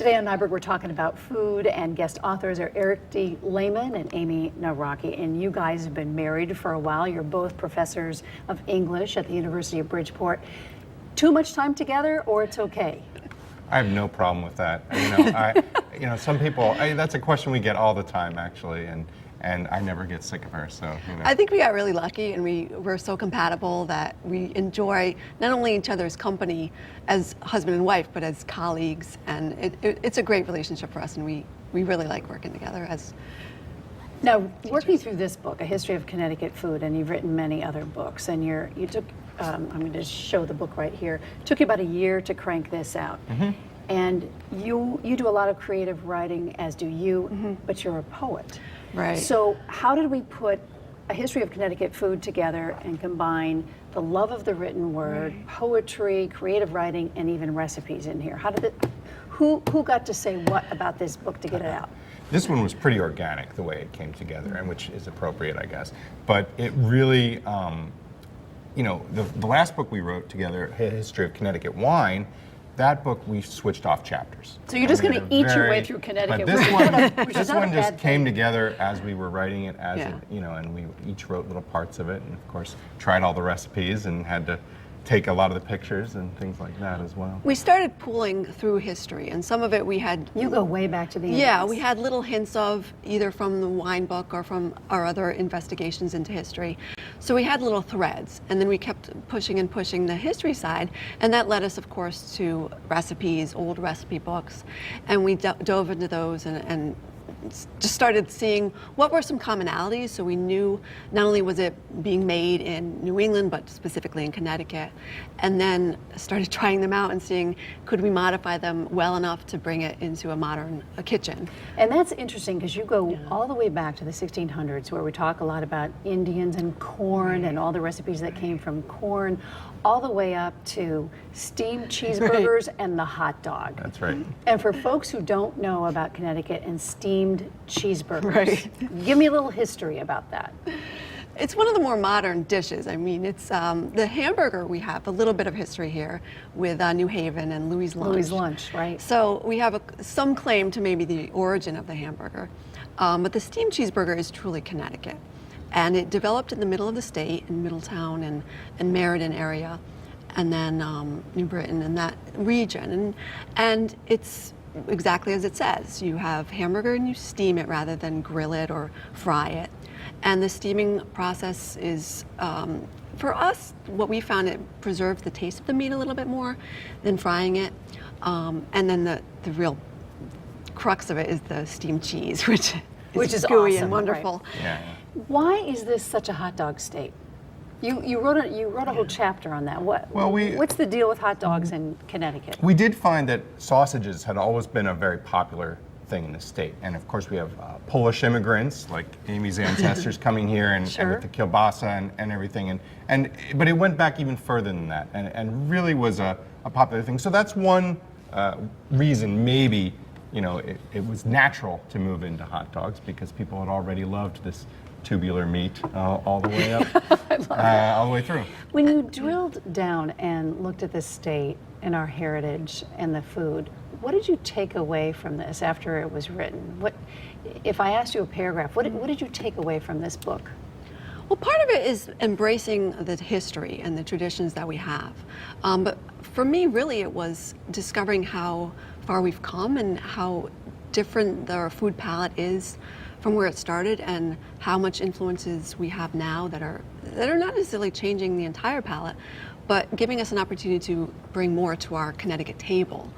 Today on Nyberg, we're talking about food, and guest authors are Eric D. Lehman and Amy Nawrocki. And you guys have been married for a while. You're both professors of English at the University of Bridgeport. Too much time together, or it's okay? I have no problem with that. Some people, that's a question we get all the time, actually, and I never get sick of her, so. I think we got really lucky, and we're so compatible that we enjoy not only each other's company as husband and wife, but as colleagues, and it's a great relationship for us, and we really like working together as. Now, working through this book, A History of Connecticut Food, and you've written many other books, and you took, I'm going to show the book right here, took you about a year to crank this out. Mm-hmm. And you do a lot of creative writing, as do you, mm-hmm. but you're a poet. Right. So how did we put A History of Connecticut Food together and combine the love of the written word, right. poetry, creative writing, and even recipes in here? How did it, who got to say what about this book to get it out? This one was pretty organic, the way it came together, and which is appropriate, I guess. But it really, the last book we wrote together, A History of Connecticut Wine, that book we switched off chapters. So you're just going to eat your way through Connecticut. But this one just came together as we were writing it, and we each wrote little parts of it, and of course tried all the recipes and had to take a lot of the pictures and things like that as well. We started pooling through history, and some of it we had. You go way back to the Indians. Yeah, we had little hints of either from the wine book or from our other investigations into history. So we had little threads, and then we kept pushing and pushing the history side, and that led us, of course, to recipes, old recipe books, and we dove into those and just started seeing what were some commonalities, so we knew not only was it being made in New England, but specifically in Connecticut, and then started trying them out and seeing could we modify them well enough to bring it into a modern kitchen. And that's interesting because you go all the way back to the 1600s, where we talk a lot about Indians and corn and all the recipes that came from corn, all the way up to steamed cheeseburgers and the hot dog. That's right. And for folks who don't know about Connecticut and steamed cheeseburgers, give me a little history about that. It's one of the more modern dishes. I mean, it's the hamburger. We have a little bit of history here with New Haven and Louis' Lunch. Louis' Lunch, right. So we have some claim to maybe the origin of the hamburger. But the steamed cheeseburger is truly Connecticut. And it developed in the middle of the state, in Middletown and Meriden area, and then New Britain and that region. And it's exactly as it says. You have hamburger and you steam it rather than grill it or fry it. And the steaming process is, for us, what we found, it preserves the taste of the meat a little bit more than frying it. And then the real crux of it is the steamed cheese, which is gooey awesome, and wonderful. Right. Yeah. Why is this such a hot dog state? You wrote a whole chapter on that. What's the deal with hot dogs in Connecticut? We did find that sausages had always been a very popular thing in the state, and of course we have Polish immigrants like Amy's ancestors coming here and with the kielbasa and everything, but it went back even further than that, and really was a popular thing. So that's one reason maybe it was natural to move into hot dogs, because people had already loved this tubular meat all the way up, all the way through. When you drilled down and looked at the state and our heritage and the food, what did you take away from this after it was written? If I asked you a paragraph, what did you take away from this book? Well, part of it is embracing the history and the traditions that we have. But for me, really, it was discovering how far we've come and how different our food palette is from where it started, and how much influences we have now that are not necessarily changing the entire palette, but giving us an opportunity to bring more to our Connecticut table.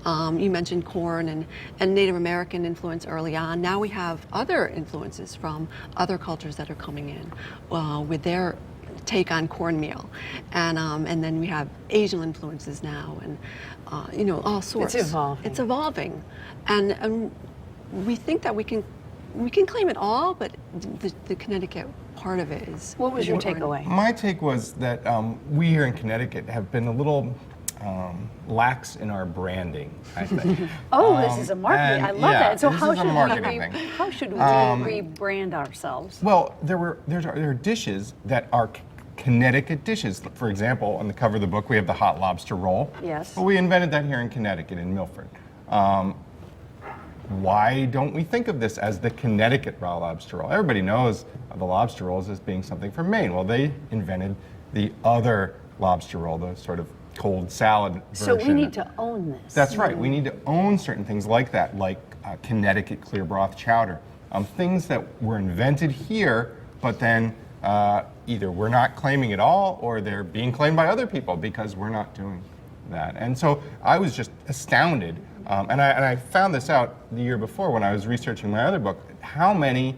You mentioned corn and Native American influence early on. Now we have other influences from other cultures that are coming in with their take on cornmeal, and then we have Asian influences now, and all sorts. It's evolving. It's evolving, and we think that we can claim it all, but the Connecticut part of it is. What was your takeaway? My take was that we here in Connecticut have been a little lax in our branding, I think. This is a marketing. I love that. So how should we rebrand ourselves? Well, there are dishes that are Connecticut dishes. For example, on the cover of the book, we have the hot lobster roll. Yes. Well, we invented that here in Connecticut, in Milford. why don't we think of this as the Connecticut raw lobster roll? Everybody knows the lobster rolls as being something from Maine. Well, they invented the other lobster roll, the sort of cold salad version. So we need to own this. That's right. We need to own certain things like that, like Connecticut clear broth chowder. Things that were invented here, but then either we're not claiming it all or they're being claimed by other people because we're not doing that. And so I was just astounded. And I found this out the year before when I was researching my other book, how many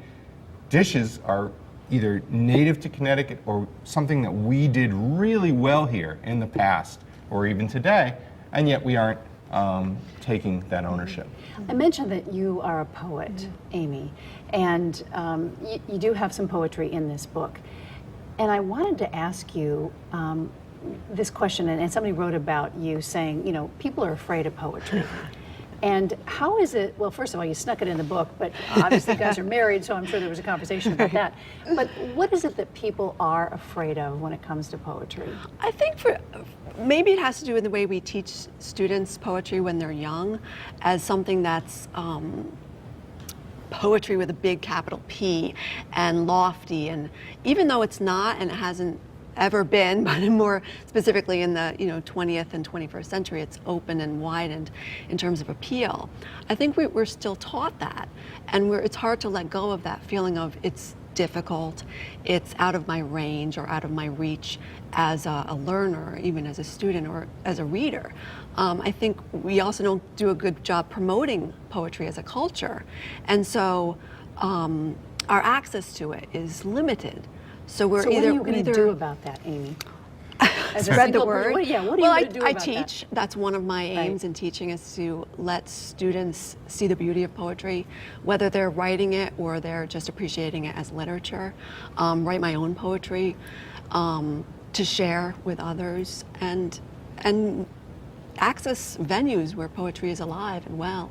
dishes are either native to Connecticut or something that we did really well here in the past or even today, and yet we aren't taking that ownership. I mentioned that you are a poet, Amy, and you do have some poetry in this book. And I wanted to ask you this question, and somebody wrote about you saying, you know, people are afraid of poetry. And how is it, well, first of all, you snuck it in the book, but obviously you guys are married, so I'm sure there was a conversation about that. But what is it that people are afraid of when it comes to poetry? I think maybe it has to do with the way we teach students poetry when they're young as something that's poetry with a big capital P and lofty, and even though it's not and it hasn't ever been, but more specifically in the 20th and 21st century, it's open and widened in terms of appeal. I think we're still taught that, and it's hard to let go of that feeling of it's difficult, it's out of my range or out of my reach as a learner, even as a student or as a reader. I think we also don't do a good job promoting poetry as a culture, and so our access to it is limited. So we're So what either are you going to do about that, Amy? As a spread the single word. person, what are you Well, going to do I about teach. That's one of my aims in teaching, is to let students see the beauty of poetry, whether they're writing it or they're just appreciating it as literature. Write my own poetry to share with others, and access venues where poetry is alive and well,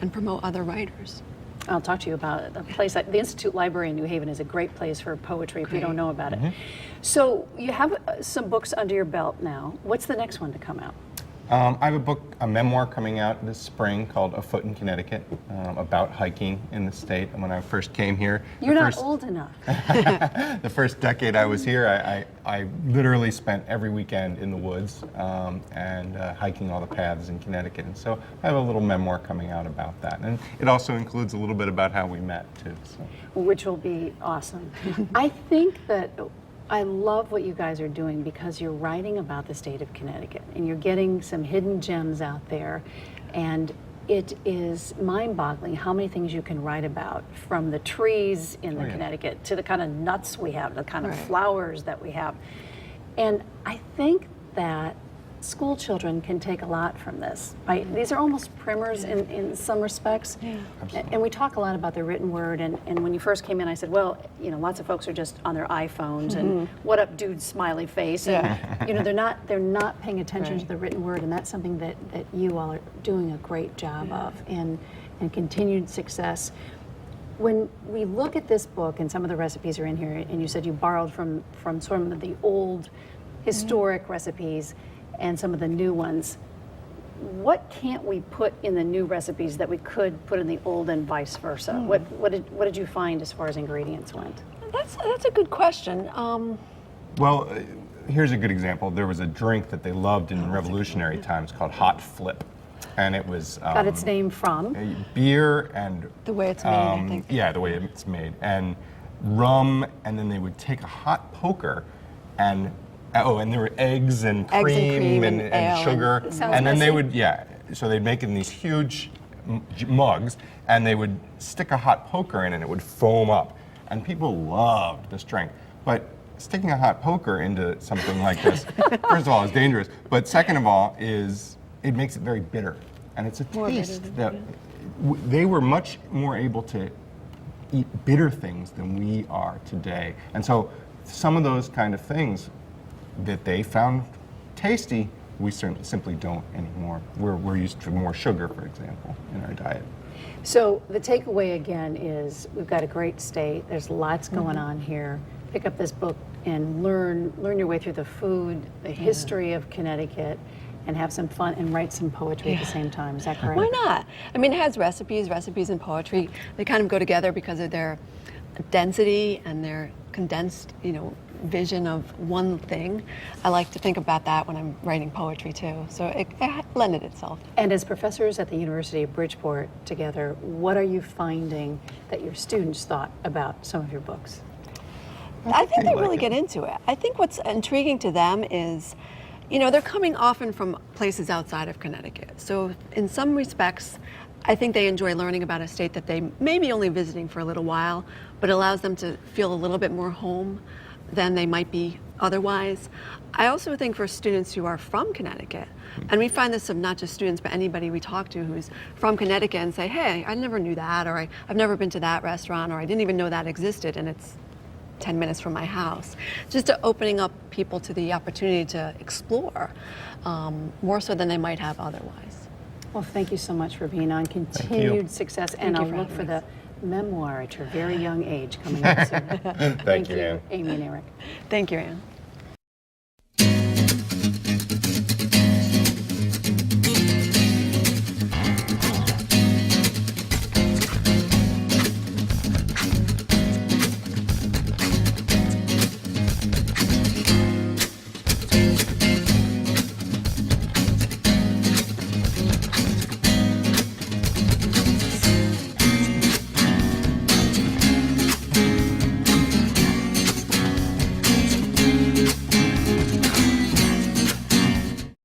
and promote other writers. I'll talk to you about a place. The Institute Library in New Haven is a great place for poetry if you don't know about it. So you have some books under your belt now. What's the next one to come out? I have a memoir coming out this spring called A Foot in Connecticut, about hiking in the state. And when I first came here, You're not old enough. the first decade I was here, I literally spent every weekend in the woods and hiking all the paths in Connecticut. And so I have a little memoir coming out about that. And it also includes a little bit about how we met, too. So. Which will be awesome. I think that I love what you guys are doing because you're writing about the state of Connecticut and you're getting some hidden gems out there, and it is mind-boggling how many things you can write about, from the trees in the Connecticut to the kind of nuts we have, the kind of flowers that we have. And I think that school children can take a lot from this. Right? These are almost primers in some respects. And we talk a lot about the written word, and when you first came in I said, well, lots of folks are just on their iPhones and what up dude smiley face, and they're not paying attention to the written word, and that's something that you all are doing a great job of, and continued success. When we look at this book, and some of the recipes are in here, and you said you borrowed from some of the old historic recipes and some of the new ones, what can't we put in the new recipes that we could put in the old, and vice versa? What did you find as far as ingredients went? That's a good question. Well, here's a good example. There was a drink that they loved in revolutionary times called Hot Flip. And it was... got its name from? Beer and... The way it's made, I think. Yeah, the way it's made. And rum, and then they would take a hot poker and... Oh, and there were eggs and cream and sugar. And then they would, so they'd make it in these huge mugs, and they would stick a hot poker in, and it would foam up. And people loved this drink. But sticking a hot poker into something like this, first of all, is dangerous. But second of all, it makes it very bitter. And it's a taste that they were much more able to eat bitter things than we are today. And so some of those kind of things that they found tasty, we simply don't anymore. We're used to more sugar, for example, in our diet. So the takeaway again is we've got a great state. There's lots going on here. Pick up this book and learn your way through the food, the history of Connecticut, and have some fun and write some poetry at the same time. Is that correct? Why not? I mean, it has recipes and poetry. They kind of go together because of their density and their condensed, vision of one thing. I like to think about that when I'm writing poetry too. So it lended itself. And as professors at the University of Bridgeport together, what are you finding that your students thought about some of your books? I think they like really it. get into it. I think what's intriguing to them is, they're coming often from places outside of Connecticut. So in some respects, I think they enjoy learning about a state that they may be only visiting for a little while, but allows them to feel a little bit more home than they might be otherwise. I also think for students who are from Connecticut, and we find this of not just students, but anybody we talk to who's from Connecticut and say, hey, I never knew that, or I've never been to that restaurant, or I didn't even know that existed, and it's 10 minutes from my house. Just to opening up people to the opportunity to explore more so than they might have otherwise. Well, thank you so much for being on. Continued success, and Thank I'll you for look for having the memoir at your very young age coming up soon. Thank you, Ann. Amy and Eric. Thank you, Anne.